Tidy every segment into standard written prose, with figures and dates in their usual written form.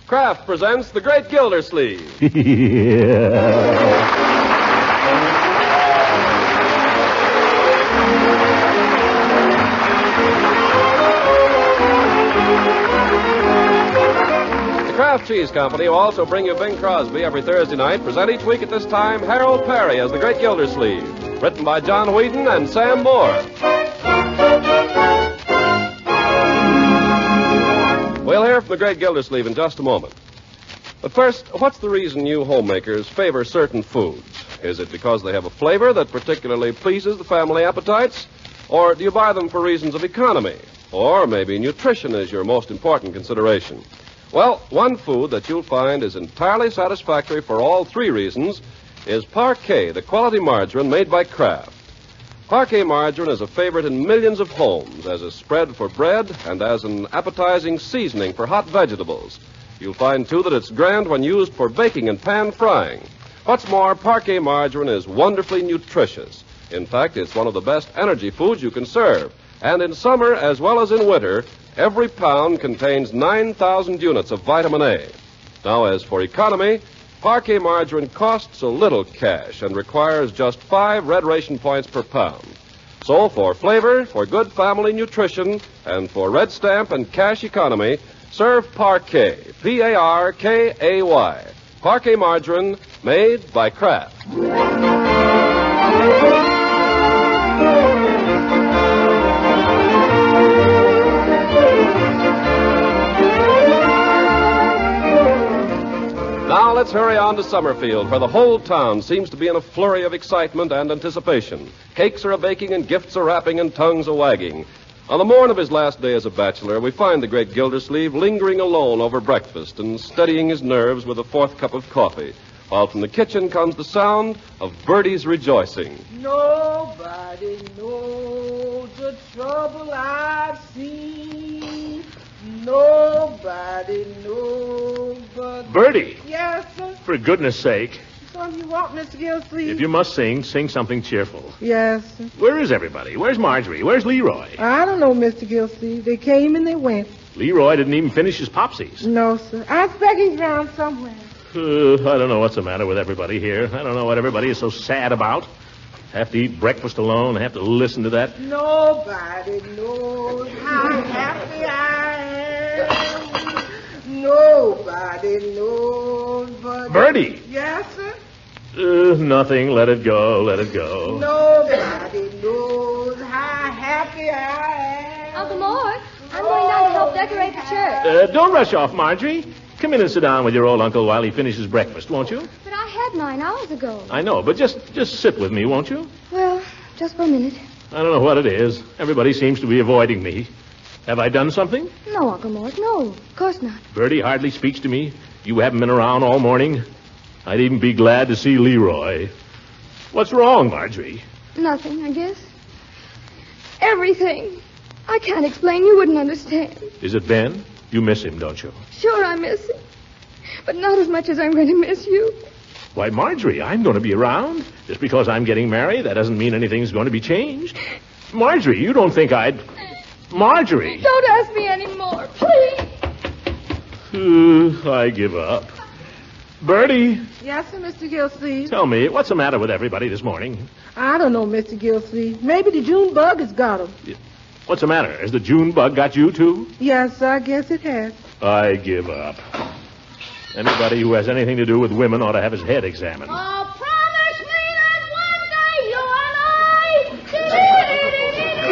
Kraft presents The Great Gildersleeves. The Kraft Cheese Company will also bring you Bing Crosby every Thursday night. Present each week at this time Harold Perry as The Great Gildersleeves. Written by John Whedon and Sam Moore. We'll hear from the great Gildersleeve in just a moment. But first, what's the reason you homemakers favor certain foods? Is it because they have a flavor that particularly pleases the family appetites? Or do you buy them for reasons of economy? Or maybe nutrition is your most important consideration? Well, one food that you'll find is entirely satisfactory for all three reasons is Parquet, the quality margarine made by Kraft. Parquet margarine is a favorite in millions of homes as a spread for bread and as an appetizing seasoning for hot vegetables. You'll find, too, that it's grand when used for baking and pan frying. What's more, Parquet margarine is wonderfully nutritious. In fact, it's one of the best energy foods you can serve. And in summer as well as in winter, every pound contains 9,000 units of vitamin A. Now, as for economy, Parquet margarine costs a little cash and requires just 5 red ration points per pound. So for flavor, for good family nutrition, and for red stamp and cash economy, serve Parquet, P-A-R-K-A-Y. Parquet margarine made by Kraft. Now let's hurry on to Summerfield, where the whole town seems to be in a flurry of excitement and anticipation. Cakes are a-baking and gifts are wrapping and tongues a-wagging. On the morn of his last day as a bachelor, we find the great Gildersleeve lingering alone over breakfast and steadying his nerves with a 4th cup of coffee, while from the kitchen comes the sound of Bertie's rejoicing. Nobody knows the trouble I've seen. Nobody knows but... Bertie! Yes, sir? For goodness sake. Something you want, Mr. Gildersleeve? If you must sing something cheerful. Yes, sir. Where is everybody? Where's Marjorie? Where's Leroy? I don't know, Mr. Gildersleeve. They came and they went. Leroy didn't even finish his popsies. No, sir. I expect he's around somewhere. I don't know what's the matter with everybody here. I don't know what everybody is so sad about. Have to eat breakfast alone. Have to listen to that. Nobody knows how happy I am. Nobody knows but... Bertie! Yes, sir? Nothing. Let it go. Let it go. Nobody knows how happy I am. Uncle Mort, I'm going down to help decorate the church. Don't rush off, Marjorie. Come in and sit down with your old uncle while he finishes breakfast, won't you? But I had 9 hours ago. I know, but just sit with me, won't you? Well, just for a minute. I don't know what it is. Everybody seems to be avoiding me. Have I done something? No, Uncle Mort, no. Of course not. Bertie hardly speaks to me. You haven't been around all morning. I'd even be glad to see Leroy. What's wrong, Marjorie? Nothing, I guess. Everything. I can't explain. You wouldn't understand. Is it Ben? You miss him, don't you? Sure, I miss him. But not as much as I'm going to miss you. Why, Marjorie, I'm going to be around. Just because I'm getting married, that doesn't mean anything's going to be changed. Marjorie, you don't think I'd... Marjorie! Don't ask me anymore, please. I give up. Bertie, Yes, sir, Mr. Gildersleeve. tell me, what's the matter with everybody this morning? I don't know, Mr. Gildersleeve. Maybe the June bug has got him. What's the matter? Has the June bug got you, too? Yes, sir, I guess it has. I give up. Anybody who has anything to do with women ought to have his head examined. Oh, promise me that one day you and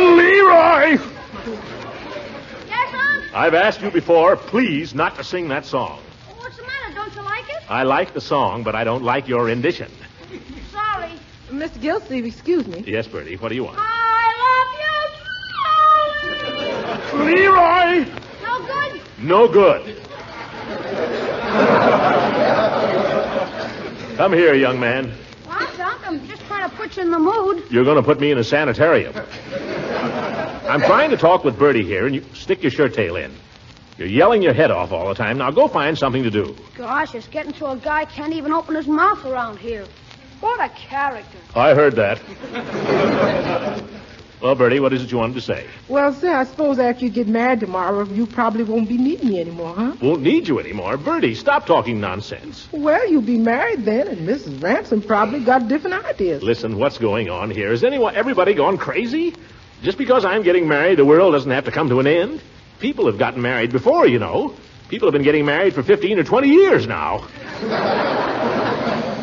I... Leroy! Yes, Unc? I've asked you before, please, not to sing that song. What's the matter? Don't you like it? I like the song, but I don't like your rendition. Sorry. Mr. Gildersleeve, excuse me. Yes, Bertie, what do you want? I love you. Leroy! No good? No good. Come here, young man. What, Unc? I'm just trying to put you in the mood. You're going to put me in a sanitarium. I'm trying to talk with Bertie here, and you stick your shirt tail in. You're yelling your head off all the time. Now go find something to do. Gosh, it's getting so a guy can't even open his mouth around here. What a character. I heard that. Well, Bertie, what is it you wanted to say? Well, sir, I suppose after you get married tomorrow, you probably won't be needing me anymore, huh? Won't need you anymore. Bertie, stop talking nonsense. Well, you'll be married then, and Mrs. Ransom probably got different ideas. Listen, what's going on here? Is everybody gone crazy? Just because I'm getting married, the world doesn't have to come to an end. People have gotten married before, you know. People have been getting married for 15 or 20 years now.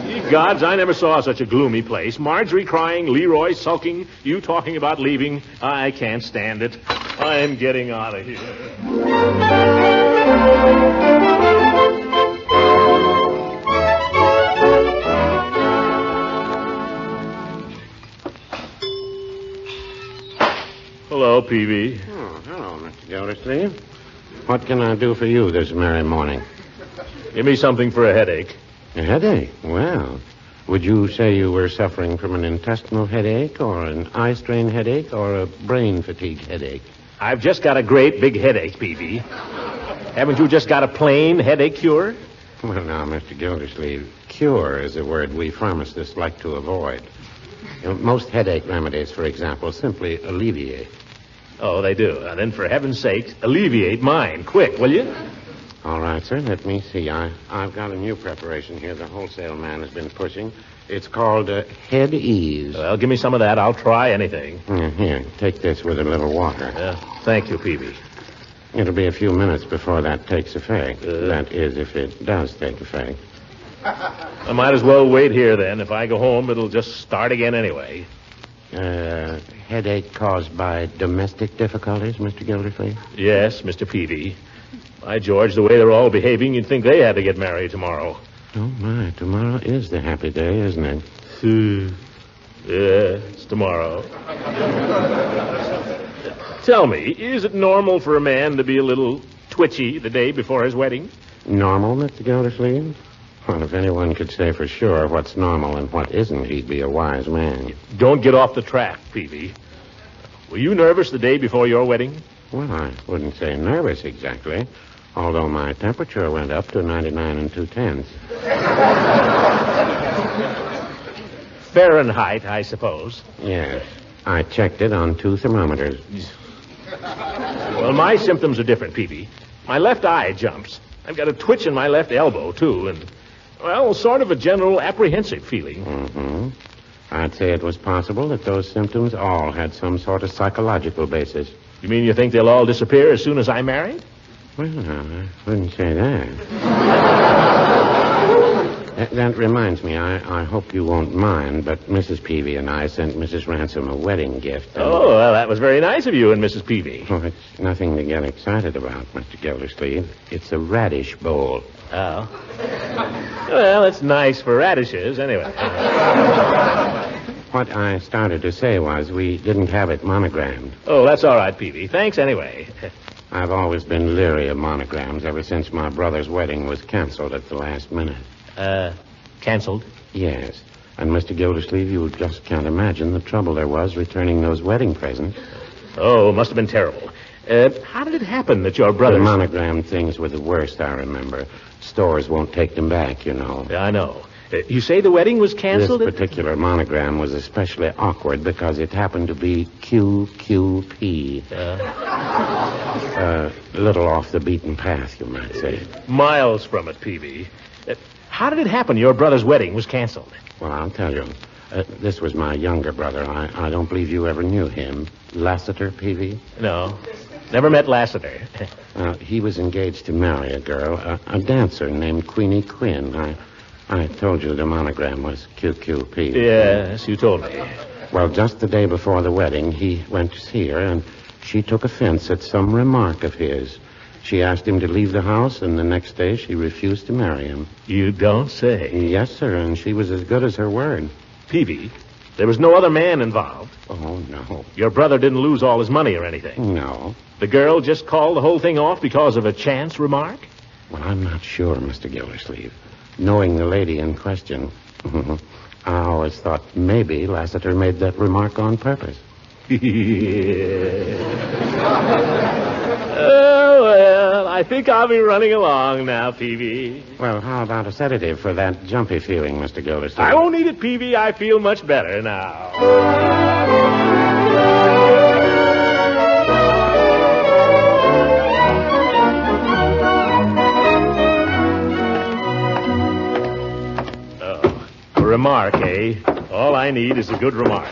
Ye gods, I never saw such a gloomy place. Marjorie crying, Leroy sulking, you talking about leaving. I can't stand it. I'm getting out of here. Hello, Peavy. Oh, hello, Mr. Gildersleeves. What can I do for you this merry morning? Give me something for a headache. A headache? Well, would you say you were suffering from an intestinal headache or an eye strain headache or a brain fatigue headache? I've just got a great big headache, Peavy. Haven't you just got a plain headache cure? Well, now, Mr. Gildersleeve, cure is a word we pharmacists like to avoid. Most headache remedies, for example, simply alleviate. Oh, they do. Then, for heaven's sake, alleviate mine. Quick, will you? All right, sir. Let me see. I've got a new preparation here the wholesale man has been pushing. It's called Head Ease. Well, give me some of that. I'll try anything. Here, take this with a little water. Thank you, Peavy. It'll be a few minutes before that takes effect. That is, if it does take effect. I might as well wait here, then. If I go home, it'll just start again anyway. Headache caused by domestic difficulties, Mr. Gildersleeve? Yes, Mr. Peavy. By George, the way they're all behaving, you'd think they had to get married tomorrow. Oh, my. Tomorrow is the happy day, isn't it? Yeah, it's tomorrow. Tell me, is it normal for a man to be a little twitchy the day before his wedding? Normal, Mr. Gildersleeve? Well, if anyone could say for sure what's normal and what isn't, he'd be a wise man. Don't get off the track, Peavy. Were you nervous the day before your wedding? Well, I wouldn't say nervous exactly, although my temperature went up to 99 2/10. Fahrenheit, I suppose. Yes. I checked it on 2 thermometers. Well, my symptoms are different, Peavy. My left eye jumps. I've got a twitch in my left elbow, too, and, well, sort of a general apprehensive feeling. Mm-hmm. I'd say it was possible that those symptoms all had some sort of psychological basis. You mean you think they'll all disappear as soon as I'm married? Well, no, I wouldn't say that. That reminds me, I hope you won't mind, but Mrs. Peavy and I sent Mrs. Ransom a wedding gift. Oh, well, that was very nice of you and Mrs. Peavy. Oh, it's nothing to get excited about, Mr. Gildersleeve. It's a radish bowl. Oh. Well, it's nice for radishes, anyway. What I started to say was we didn't have it monogrammed. Oh, that's all right, Peavy. Thanks anyway. I've always been leery of monograms ever since my brother's wedding was canceled at the last minute. Canceled? Yes. And, Mr. Gildersleeve, you just can't imagine the trouble there was returning those wedding presents. Oh, must have been terrible. How did it happen that your brother... The monogram things were the worst, I remember. Stores won't take them back, you know. Yeah, I know. You say the wedding was canceled? This particular monogram was especially awkward because it happened to be QQP. A little off the beaten path, you might say. Miles from it, Peavy. How did it happen your brother's wedding was canceled? Well, I'll tell you. This was my younger brother. I don't believe you ever knew him. Lassiter, Peavy? No. Never met Lassiter. He was engaged to marry a girl, a dancer named Queenie Quinn. I told you the monogram was QQP. Yes, you told me. Well, just the day before the wedding, he went to see her, and she took offense at some remark of his. She asked him to leave the house, and the next day she refused to marry him. You don't say. Yes, sir, and she was as good as her word. Peavy, there was no other man involved. Oh, no. Your brother didn't lose all his money or anything. No. The girl just called the whole thing off because of a chance remark? Well, I'm not sure, Mr. Gildersleeve. Knowing the lady in question, I always thought maybe Lassiter made that remark on purpose. Oh, well, I think I'll be running along now, Peavy. Well, how about a sedative for that jumpy feeling, Mr. Gildersleeve? I won't need it, Peavy. I feel much better now. need is a good remark.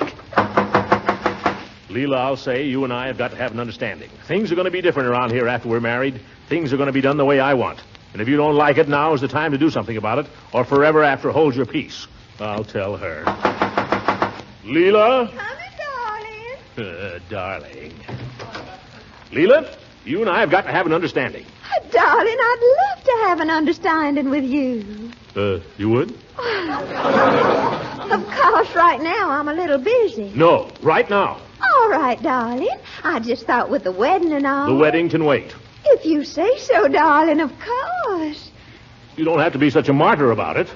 Leela, I'll say you and I have got to have an understanding. Things are going to be different around here after we're married. Things are going to be done the way I want. And if you don't like it, now is the time to do something about it, or forever after hold your peace. I'll tell her. Leela? Coming, darling. Darling. Leela, you and I have got to have an understanding. Darling, I'd love to have an understanding with you. You would? Of course, right now I'm a little busy. No, right now. All right, darling. I just thought with the wedding and all. The wedding can wait. If you say so, darling, of course. You don't have to be such a martyr about it.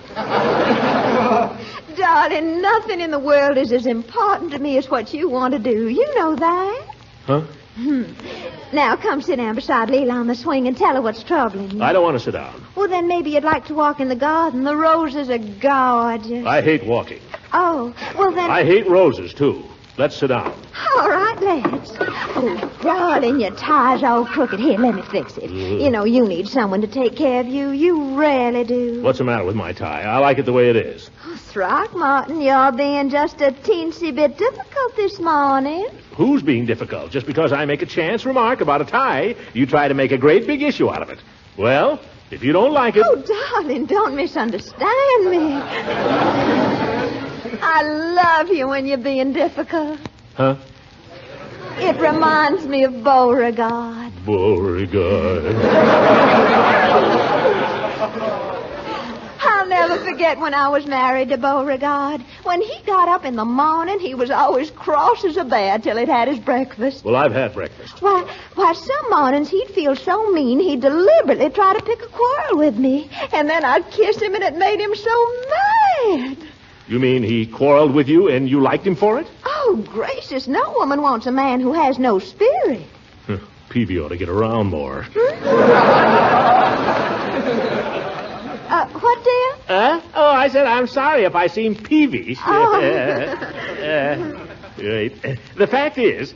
Darling, nothing in the world is as important to me as what you want to do. You know that. Huh? Now, come sit down beside Leela on the swing and tell her what's troubling you. I don't want to sit down. Well, then maybe you'd like to walk in the garden. The roses are gorgeous. I hate walking. Oh, well then... I hate roses, too. Let's sit down. All right, let's. Oh, darling, your tie's all crooked. Here, let me fix it. You know, you need someone to take care of you. You really do. What's the matter with my tie? I like it the way it is. Oh, Throckmorton, you're being just a teensy bit difficult this morning. Who's being difficult? Just because I make a chance remark about a tie, you try to make a great big issue out of it. Well, if you don't like it... Oh, darling, don't misunderstand me. I love you when you're being difficult. Huh? It reminds me of Beauregard. Beauregard. I'll never forget when I was married to Beauregard. When he got up in the morning, he was always cross as a bear till he'd had his breakfast. Well, I've had breakfast. Why, some mornings he'd feel so mean he'd deliberately try to pick a quarrel with me. And then I'd kiss him and it made him so mad. You mean he quarreled with you and you liked him for it? Oh, gracious, no woman wants a man who has no spirit. Peavy ought to get around more. What, dear? Oh, I said I'm sorry if I seem peevish. Oh. Right. The fact is,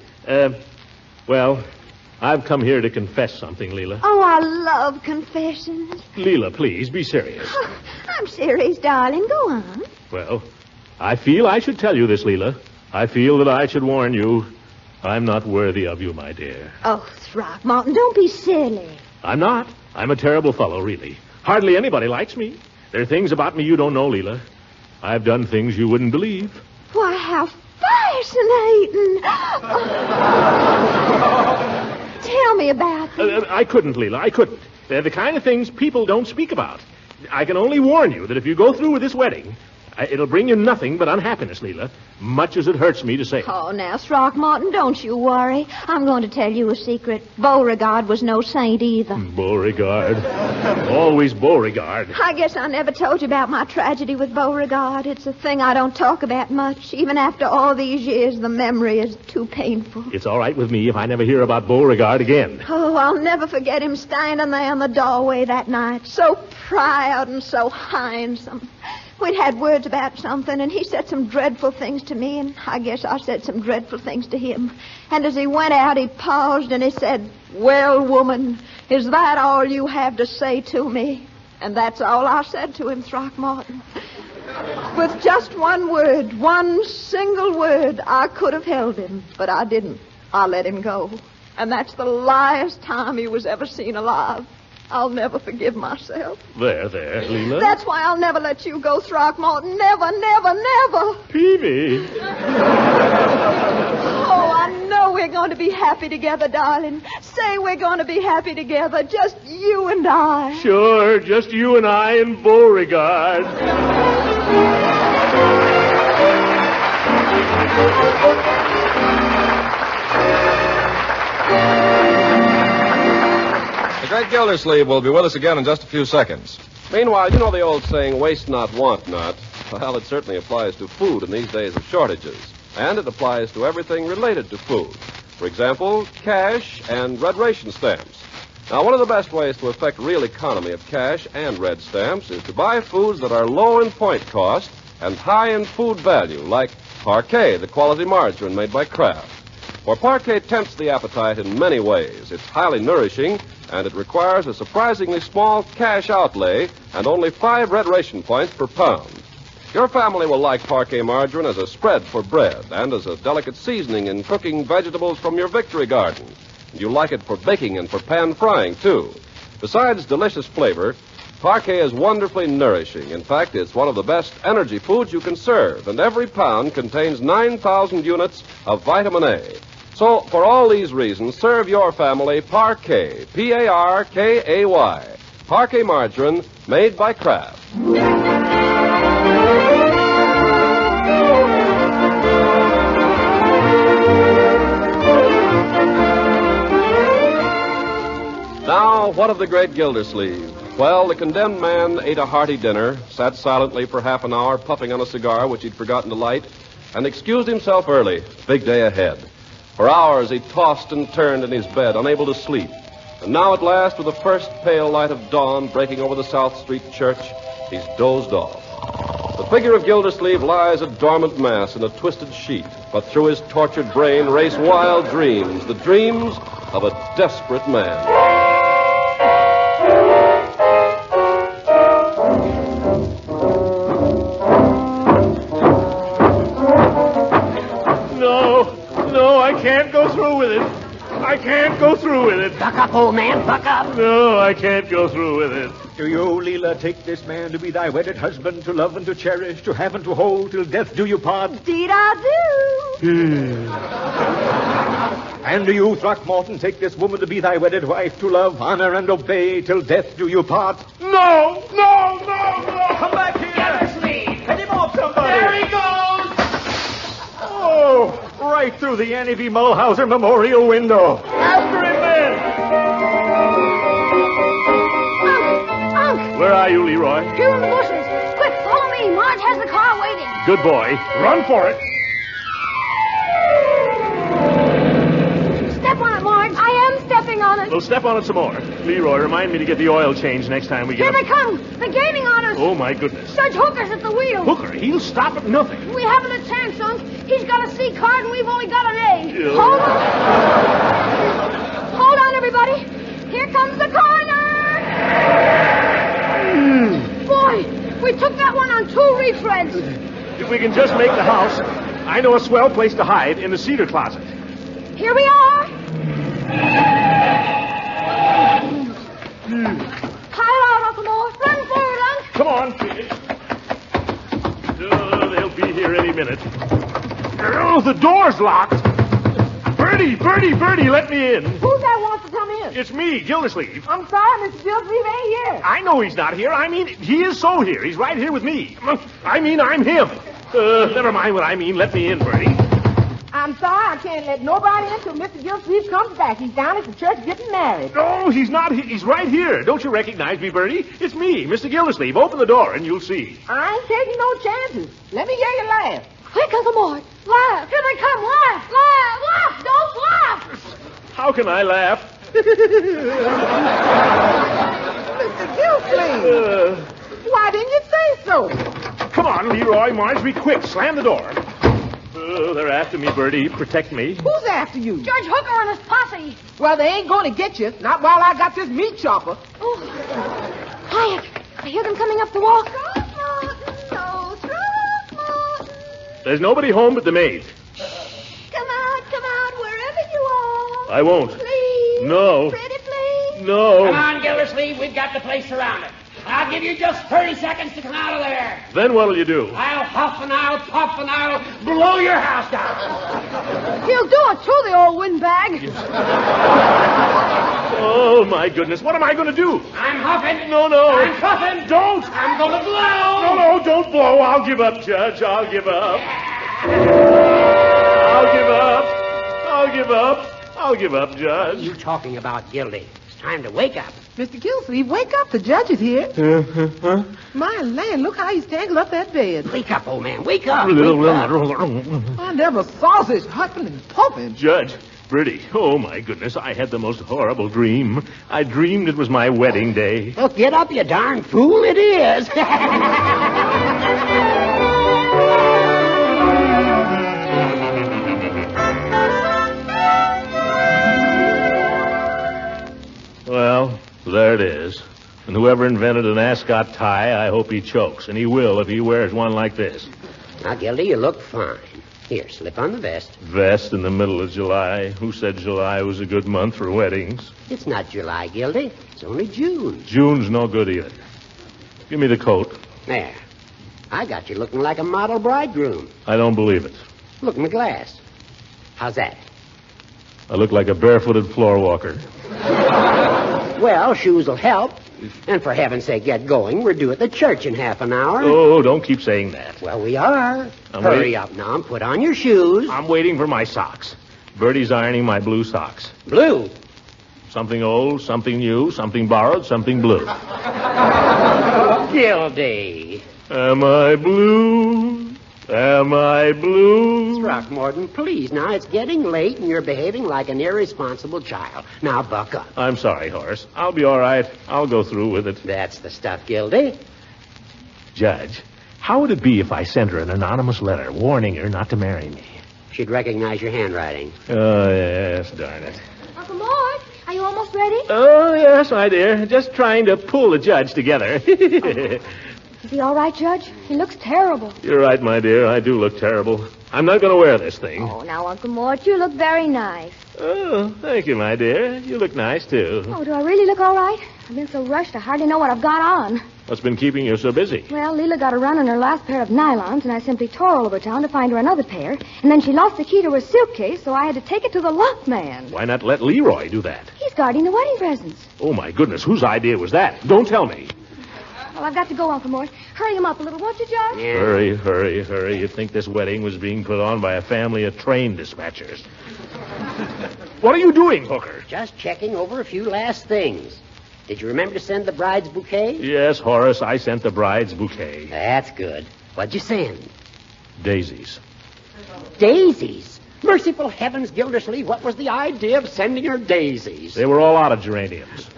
well, I've come here to confess something, Leela. Oh, I love confessions. Leela, please, be serious. I'm serious, darling. Go on. Well, I feel I should tell you this, Leela. I feel that I should warn you. I'm not worthy of you, my dear. Oh, Throckmorton, don't be silly. I'm not. I'm a terrible fellow, really. Hardly anybody likes me. There are things about me you don't know, Leela. I've done things you wouldn't believe. Why, how fascinating. Tell me about them. I couldn't, Leela. I couldn't. They're the kind of things people don't speak about. I can only warn you that if you go through with this wedding, it'll bring you nothing but unhappiness, Leela, much as it hurts me to say. Oh, now, Throckmorton, don't you worry. I'm going to tell you a secret. Beauregard was no saint either. Beauregard. Always Beauregard. I guess I never told you about my tragedy with Beauregard. It's a thing I don't talk about much. Even after all these years, the memory is too painful. It's all right with me if I never hear about Beauregard again. Oh, I'll never forget him standing there in the doorway that night, so proud and so handsome. We'd had words about something, and he said some dreadful things to me, and I guess I said some dreadful things to him. And as he went out, he paused, and he said, "Well, woman, is that all you have to say to me?" And that's all I said to him, Throckmorton. With just one word, one single word, I could have held him, but I didn't. I let him go. And that's the last time he was ever seen alive. I'll never forgive myself. There, Leela. That's why I'll never let you go, Throckmorton. Never, never, never. Peavy. Oh, I know we're going to be happy together, darling. Say we're going to be happy together, just you and I. Sure, just you and I in Beauregard. The great Gildersleeves will be with us again in just a few seconds. Meanwhile, you know the old saying, waste not, want not. Well, it certainly applies to food in these days of shortages. And it applies to everything related to food. For example, cash and red ration stamps. Now, one of the best ways to effect real economy of cash and red stamps is to buy foods that are low in point cost and high in food value, like Parquet, the quality margarine made by Kraft. For Parquet tempts the appetite in many ways. It's highly nourishing, and it requires a surprisingly small cash outlay and only 5 red ration points per pound. Your family will like parquet margarine as a spread for bread and as a delicate seasoning in cooking vegetables from your victory garden. And you'll like it for baking and for pan frying, too. Besides delicious flavor, parquet is wonderfully nourishing. In fact, it's one of the best energy foods you can serve, and every pound contains 9,000 units of vitamin A. So, for all these reasons, serve your family Parquet, P-A-R-K-A-Y. Parquet margarine made by Kraft. Now, what of the great Gildersleeves? Well, the condemned man ate a hearty dinner, sat silently for half an hour, puffing on a cigar which he'd forgotten to light, and excused himself early. Big day ahead. For hours he tossed and turned in his bed, unable to sleep. And now at last, with the first pale light of dawn breaking over the South Street church, he's dozed off. The figure of Gildersleeve lies a dormant mass in a twisted sheet, but through his tortured brain race wild dreams, the dreams of a desperate man. No, I can't go through with it. I can't go through with it. Buck up, old man, buck up. No, I can't go through with it. Do you, Leela, take this man to be thy wedded husband, to love and to cherish, to have and to hold, till death do you part? Indeed I do. And do you, Throckmorton, take this woman to be thy wedded wife, to love, honor, and obey, till death do you part? No! Come back here! Gildersleeves! Head him off, somebody! There he goes! Oh, right through the Annie V. Mulhauser Memorial window. After him, then! Unc! Where are you, Leroy? Here in the bushes. Quick, follow me. Marge has the car waiting. Good boy. Run for it. Step on it, Marge. I am stepping on it. We'll step on it some more. Leroy, remind me to get the oil changed next time we get Here up. they come. They're gaining on us. Oh, my goodness. Judge Hooker's at the wheel. Hooker, he'll stop at nothing. We haven't a chance, Unc. He's got a C card and we've only got an A. Yeah. Hold on. Hold on, everybody. Here comes the coroner. Boy, we took that one on 2 retreads. If we can just make the house, I know a swell place to hide in the cedar closet. Here we are. Pile out, Uncle Moore. Run forward, Unc. Come on, kid. Oh, they'll be here any minute. Oh, the door's locked. Bertie, let me in. Who's that wants to come in? It's me, Gildersleeve. I'm sorry, Mr. Gildersleeve ain't here. I know he's not here. I mean, he is so here. He's right here with me. I mean, I'm him. Never mind what I mean. Let me in, Bertie. I'm sorry, I can't let nobody in till Mr. Gildersleeve comes back. He's down at the church getting married. No, he's not. He's right here. Don't you recognize me, Bertie? It's me, Mr. Gildersleeve. Open the door and you'll see. I ain't taking no chances. Let me hear you laugh. Quick, Uncle Mort. Laugh. Here they come. Laugh. Laugh. Laugh. Don't laugh. How can I laugh? Mr. Gildersleeve, why didn't you say so? Come on, Leroy, Marjorie, quick. Slam the door. They're after me, Bertie. Protect me. Who's after you? Judge Hooker and his posse. Well, they ain't going to get you. Not while I got this meat chopper. Oh. Quiet. I hear them coming up the walk. Throckmorton, no, Throckmorton. There's nobody home but the maid. Come out, wherever you are. I won't. Please. No. Pretty please. No. Come on, Gildersleeve, we've got the place surrounded. I'll give you just 30 seconds to come out of there. Then what'll you do? I'll huff and I'll puff and I'll blow your house down. He'll do it, too, the old windbag. Oh, my goodness. What am I going to do? I'm huffing. No. I'm puffing. Don't. I'm going to blow. No, don't blow. I'll give up, Judge. I'll give up. I'll give up, Judge. What are you talking about, Gildy? It's time to wake up. Mr. Gildersleeve, wake up. The judge is here. My land, look how he's tangled up that bed. Wake up, old man. Wake up. Wake up. I never saw such huffing and puffing. Judge, Bertie, oh, my goodness, I had the most horrible dream. I dreamed it was my wedding day. Well, get up, you darn fool. It is. Well, there it is. And whoever invented an ascot tie, I hope he chokes. And he will if he wears one like this. Now, Gildy, you look fine. Here, slip on the vest. Vest in the middle of July. Who said July was a good month for weddings? It's not July, Gildy. It's only June. June's no good either. Give me the coat. There. I got you looking like a model bridegroom. I don't believe it. Look in the glass. How's that? I look like a barefooted floor walker. Well, shoes will help. And for heaven's sake, get going. We're due at the church in half an hour. Oh, don't keep saying that. Well, we are. I'm Hurry waiting. up now and put on your shoes. I'm waiting for my socks. Bertie's ironing my blue socks. Blue. Something old, something new, something borrowed, something blue. Gildy. Am I blue? Am I blue? Throckmorton, please. Now, it's getting late, and you're behaving like an irresponsible child. Now, buck up. I'm sorry, Horace. I'll be all right. I'll go through with it. That's the stuff, Gildy. Judge, how would it be if I sent her an anonymous letter warning her not to marry me? She'd recognize your handwriting. Oh, yes, darn it. Uncle Mort, are you almost ready? Oh, yes, my dear. Just trying to pull the judge together. Is he all right, Judge? He looks terrible. You're right, my dear. I do look terrible. I'm not going to wear this thing. Oh, now, Uncle Mort, you look very nice. Oh, thank you, my dear. You look nice, too. Oh, do I really look all right? I've been so rushed I hardly know what I've got on. What's been keeping you so busy? Well, Leela got a run on her last pair of nylons, and I simply tore all over town to find her another pair. And then she lost the key to her suitcase, so I had to take it to the lock man. Why not let Leroy do that? He's guarding the wedding presents. Oh, my goodness. Whose idea was that? Don't tell me. Well, I've got to go, Uncle Mort. Hurry him up a little, won't you, Judge? Yeah. Hurry, hurry, hurry. You'd think this wedding was being put on by a family of train dispatchers. What are you doing, Hooker? Just checking over a few last things. Did you remember to send the bride's bouquet? Yes, Horace, I sent the bride's bouquet. That's good. What'd you send? Daisies. Daisies. Merciful heavens, Gildersleeves, what was the idea of sending her daisies? They were all out of geraniums.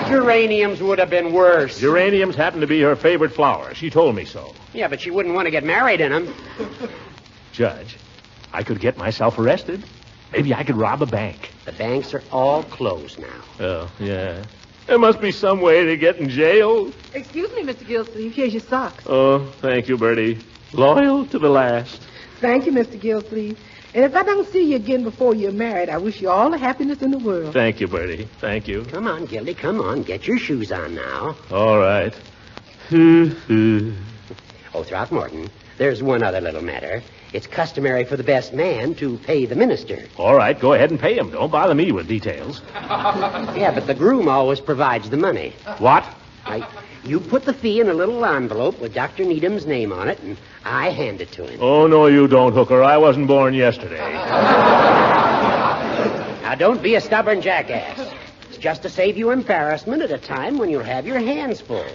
Geraniums would have been worse. Geraniums happen to be her favorite flower. She told me so. Yeah, but she wouldn't want to get married in them. Judge, I could get myself arrested. Maybe I could rob a bank. The banks are all closed now. Oh, yeah. There must be some way to get in jail. Excuse me, Mr. Gildersleeves. Here's your socks. Oh, thank you, Bertie. Loyal to the last. Thank you, Mr. Gildersleeves. And if I don't see you again before you're married, I wish you all the happiness in the world. Thank you, Bertie. Thank you. Come on, Gildy, come on. Get your shoes on now. All right. Oh, Throckmorton, there's one other little matter. It's customary for the best man to pay the minister. All right, go ahead and pay him. Don't bother me with details. Yeah, but the groom always provides the money. What? You put the fee in a little envelope with Dr. Needham's name on it, and I hand it to him. Oh, no, you don't, Hooker. I wasn't born yesterday. Now, don't be a stubborn jackass. It's just to save you embarrassment at a time when you'll have your hands full.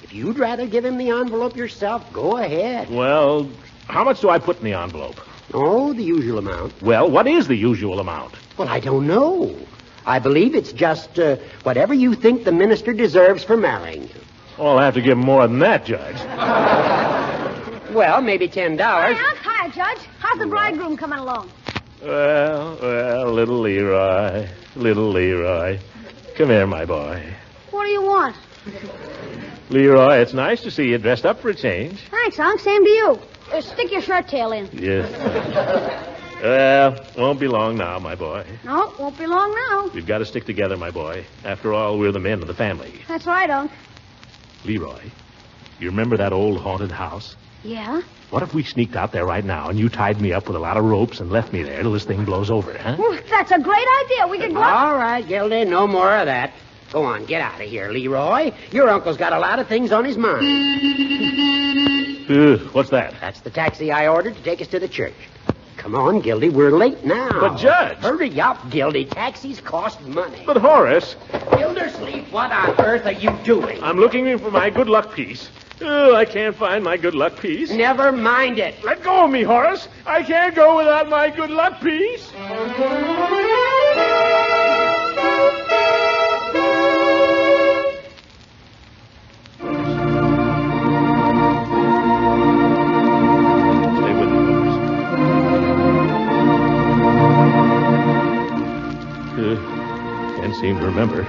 If you'd rather give him the envelope yourself, go ahead. Well, how much do I put in the envelope? Oh, the usual amount. Well, what is the usual amount? Well, I don't know. I believe it's just whatever you think the minister deserves for marrying you. Oh, I'll have to give him more than that, Judge. Well, maybe $10. Hi, Judge. How's the bridegroom coming along? Well, little Leroy. Little Leroy. Come here, my boy. What do you want? Leroy, it's nice to see you dressed up for a change. Thanks, Unc. Same to you. Stick your shirt tail in. Yes. Well, won't be long now, my boy. No, won't be long now. We've got to stick together, my boy. After all, we're the men of the family. That's right, Unc. Leroy, you remember that old haunted house? Yeah? What if we sneaked out there right now and you tied me up with a lot of ropes and left me there till this thing blows over, huh? That's a great idea. We could go up. All right, Gildy, no more of that. Go on, get out of here, Leroy. Your uncle's got a lot of things on his mind. What's that? That's the taxi I ordered to take us to the church. Come on, Gildy, we're late now. But, Judge... Hurry up, Gildy. Taxis cost money. But, Horace... Gildersleeves, what on earth are you doing? I'm looking for my good luck piece. Oh, I can't find my good luck piece. Never mind it. Let go of me, Horace. I can't go without my good luck piece. Stay with me, Horace. Can't seem to remember.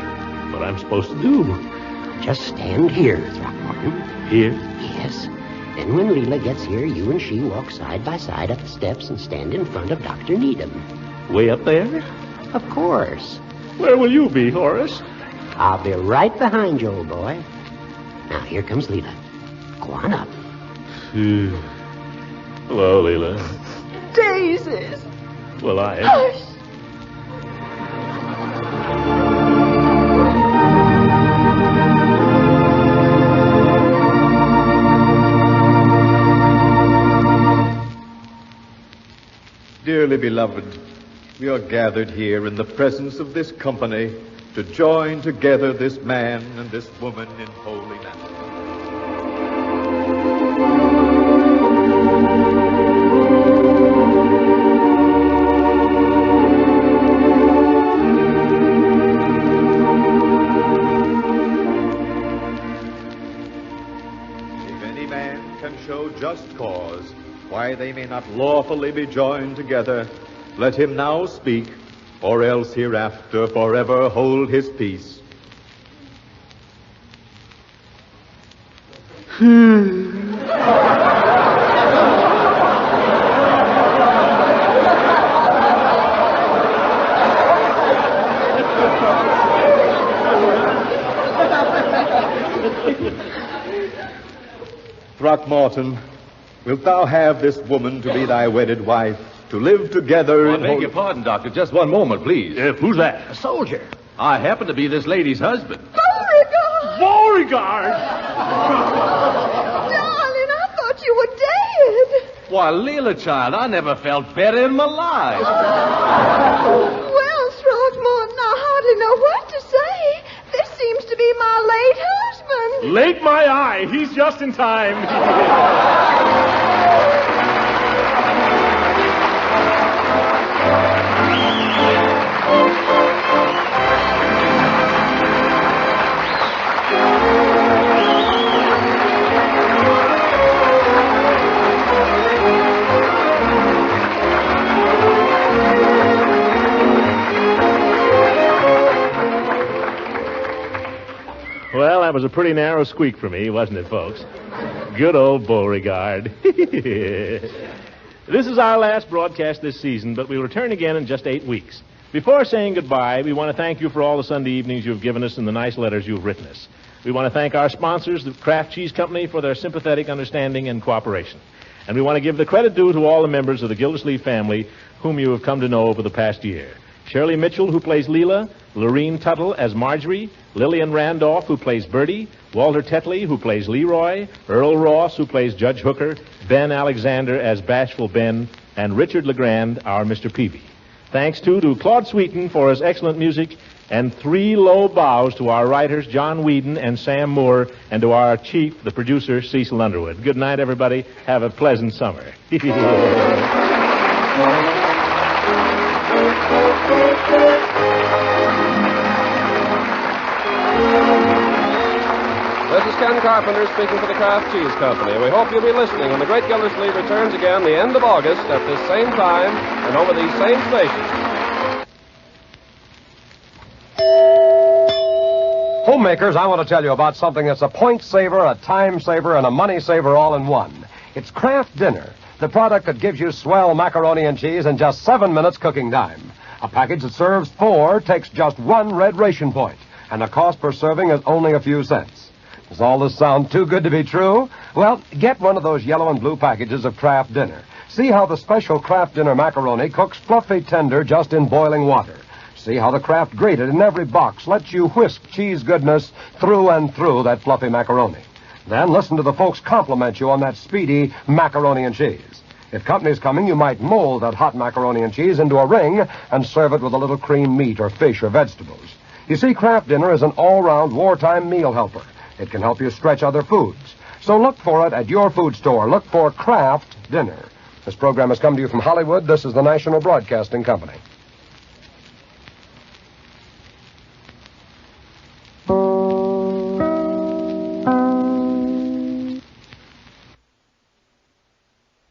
what I'm supposed to do. Just stand here, Throckmorton. Here? Yes. Then when Leela gets here, you and she walk side by side up the steps and stand in front of Dr. Needham. Way up there? Of course. Where will you be, Horace? I'll be right behind you, old boy. Now, here comes Leela. Go on up. Hello, Leela. Daisies. Well, Hush. Dearly beloved, we are gathered here in the presence of this company to join together this man and this woman in holy matrimony. If any man can show just cause why they may not lawfully be joined together, let him now speak, or else hereafter forever hold his peace. Throckmorton, wilt thou have this woman to be thy wedded wife, to live together I in beg your pardon, Doctor. Just one moment, please. Who's that? A soldier. I happen to be this lady's husband. Beauregard! Beauregard! Darling, I thought you were dead. Why, Leela, child, I never felt better in my life. Well, Throckmorton, I hardly know what to say. This seems to be my late husband. Late my eye. He's just in time. Well, that was a pretty narrow squeak for me, wasn't it, folks? Good old Beauregard. This is our last broadcast this season, but we'll return again in just 8 weeks. Before saying goodbye, we want to thank you for all the Sunday evenings you've given us and the nice letters you've written us. We want to thank our sponsors, the Kraft Cheese Company, for their sympathetic understanding and cooperation. And we want to give the credit due to all the members of the Gildersleeves family whom you have come to know over the past year. Shirley Mitchell, who plays Leela, Lorene Tuttle as Marjorie, Lillian Randolph, who plays Bertie, Walter Tetley, who plays Leroy, Earl Ross, who plays Judge Hooker, Ben Alexander as Bashful Ben, and Richard LeGrand, our Mr. Peavy. Thanks, too, to Claude Sweeten for his excellent music, and 3 low bows to our writers, John Whedon and Sam Moore, and to our chief, the producer, Cecil Underwood. Good night, everybody. Have a pleasant summer. This is Ken Carpenter speaking for the Kraft Cheese Company. We hope you'll be listening when the Great Gildersleeve returns again the end of August at this same time and over these same stations. Homemakers, I want to tell you about something that's a point saver, a time saver, and a money saver all in one. It's Kraft Dinner, the product that gives you swell macaroni and cheese in just 7 minutes cooking time. A package that serves 4 takes just 1 red ration point, and the cost per serving is only a few cents. Does all this sound too good to be true? Well, get one of those yellow and blue packages of Kraft Dinner. See how the special Kraft Dinner macaroni cooks fluffy tender just in boiling water. See how the Kraft grated in every box lets you whisk cheese goodness through and through that fluffy macaroni. Then listen to the folks compliment you on that speedy macaroni and cheese. If company's coming, you might mold that hot macaroni and cheese into a ring and serve it with a little cream meat or fish or vegetables. You see, Kraft Dinner is an all-round wartime meal helper. It can help you stretch other foods. So look for it at your food store. Look for Kraft Dinner. This program has come to you from Hollywood. This is the National Broadcasting Company.